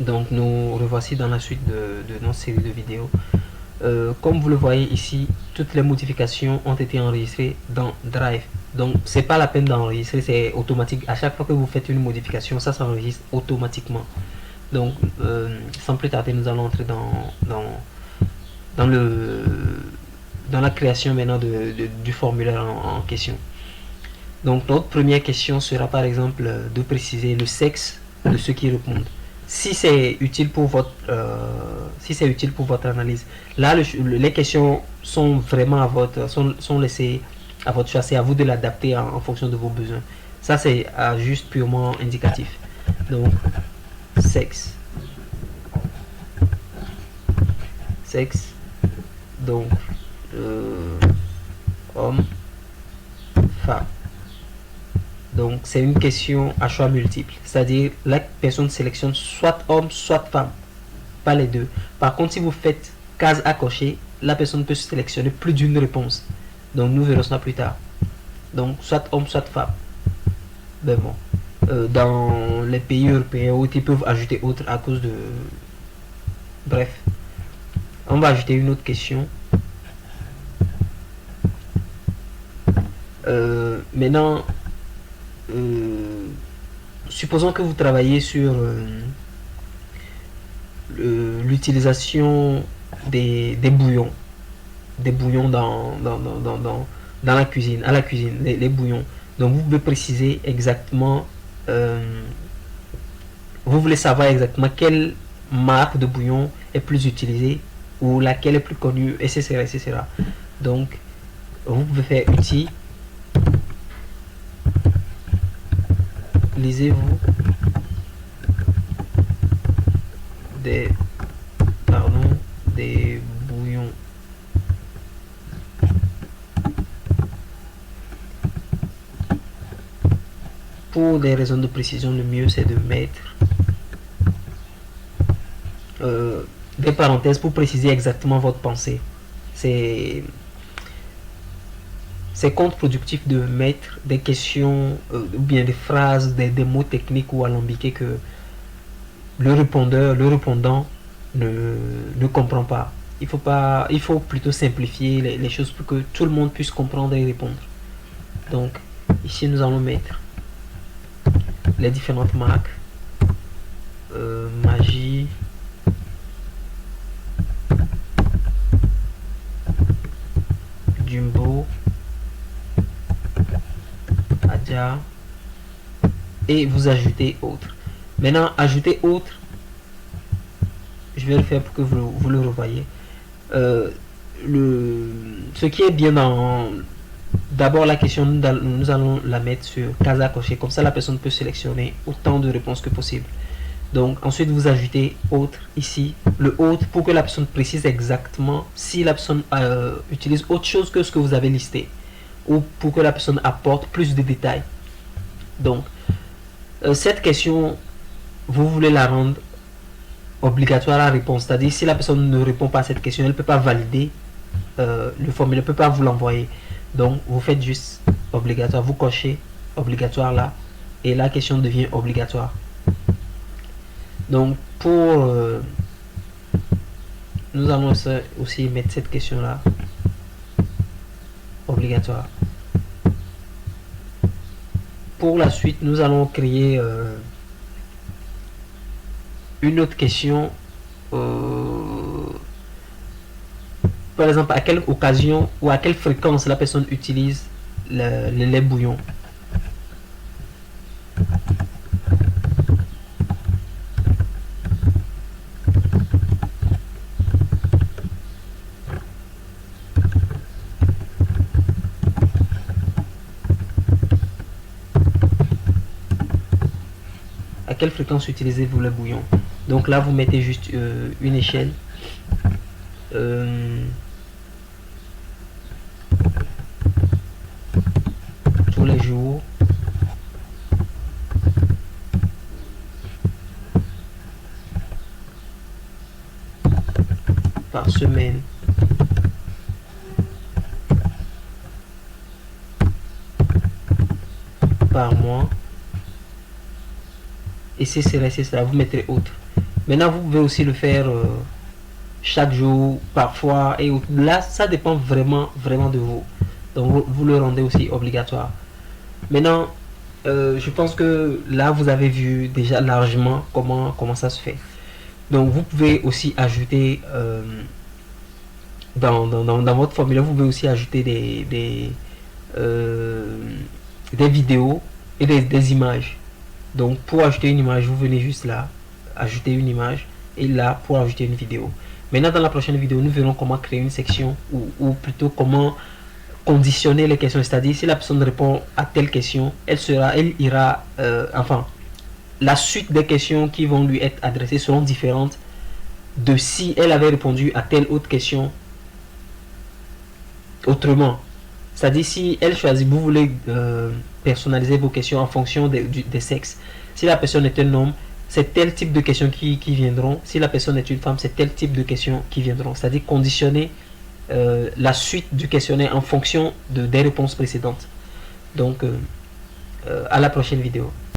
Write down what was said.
Donc nous revoici dans la suite de notre série de vidéos. Comme vous le voyez ici, toutes les modifications ont été enregistrées dans Drive. Donc c'est pas la peine d'enregistrer, c'est automatique. À chaque fois que vous faites une modification, ça s'enregistre automatiquement. Donc sans plus tarder, nous allons entrer dans la création maintenant du formulaire en question. Donc notre première question sera par exemple de préciser le sexe de ceux qui répondent. Si c'est utile pour votre analyse. Là les questions sont vraiment sont laissées à votre choix. C'est à vous de l'adapter en fonction de vos besoins. Ça c'est juste purement indicatif. Donc sexe, donc homme, femme. Donc c'est une question à choix multiple, c'est-à-dire la personne sélectionne soit homme soit femme, pas les deux. Par contre, si vous faites case à cocher, la personne peut sélectionner plus d'une réponse. Donc nous verrons ça plus tard. Donc soit homme soit femme. Ben bon, dans les pays européens où ils peuvent ajouter autre à cause de... Bref, on va ajouter une autre question. Maintenant, supposons que vous travaillez sur l'utilisation des bouillons dans la cuisine, à la cuisine, les bouillons. Donc vous pouvez préciser exactement, vous voulez savoir exactement quelle marque de bouillon est plus utilisée ou laquelle est plus connue, etc. Donc vous pouvez faire outil, lisez-vous des bouillons pour des raisons de précision. Le mieux c'est de mettre des parenthèses pour préciser exactement votre pensée. C'est contre-productif de mettre des questions ou bien des phrases, des mots techniques ou alambiqués que le répondant ne comprend pas. Il faut plutôt simplifier les choses pour que tout le monde puisse comprendre et répondre. Donc ici nous allons mettre les différentes marques. Maggi, Jumbo, Adja, et vous ajoutez autre. Maintenant, ajouter autre, je vais le faire pour que vous le revoyez. Ce qui est bien dans... D'abord la question, nous allons la mettre sur case à cocher, comme ça la personne peut sélectionner autant de réponses que possible. Donc ensuite vous ajoutez autre ici, le autre pour que la personne précise exactement si la personne utilise autre chose que ce que vous avez listé, ou pour que la personne apporte plus de détails. Donc cette question, vous voulez la rendre obligatoire à la réponse, c'est-à-dire si la personne ne répond pas à cette question, elle ne peut pas valider le formulaire, ne peut pas vous l'envoyer. Donc vous faites juste obligatoire, vous cochez obligatoire là, et la question devient obligatoire. Donc pour nous allons aussi mettre cette question là obligatoire. Pour la suite, nous allons créer une autre question. Par exemple, à quelle occasion ou à quelle fréquence la personne utilise le lait bouillon. À quelle fréquence utilisez-vous le bouillon? Donc là, vous mettez juste une échelle. Tous les jours. Par semaine. Par mois. Et c'est cela, vous mettrez autre. Maintenant, vous pouvez aussi le faire chaque jour, parfois, et là, ça dépend vraiment de vous. Donc, vous le rendez aussi obligatoire. Maintenant, je pense que là, vous avez vu déjà largement comment ça se fait. Donc, vous pouvez aussi ajouter dans votre formulaire, vous pouvez aussi ajouter euh, des vidéos et des images. Donc, pour ajouter une image, vous venez juste là, ajouter une image, et là, pour ajouter une vidéo. Maintenant, dans la prochaine vidéo, nous verrons comment créer une section, ou plutôt comment conditionner les questions. C'est-à-dire, si la personne répond à telle question, elle ira, enfin, la suite des questions qui vont lui être adressées seront différentes de si elle avait répondu à telle autre question autrement. C'est-à-dire, si elle choisit, vous voulez personnaliser vos questions en fonction des sexes. Si la personne est un homme, c'est tel type de questions qui viendront. Si la personne est une femme, c'est tel type de questions qui viendront. C'est-à-dire conditionner la suite du questionnaire en fonction des réponses précédentes. Donc, à la prochaine vidéo.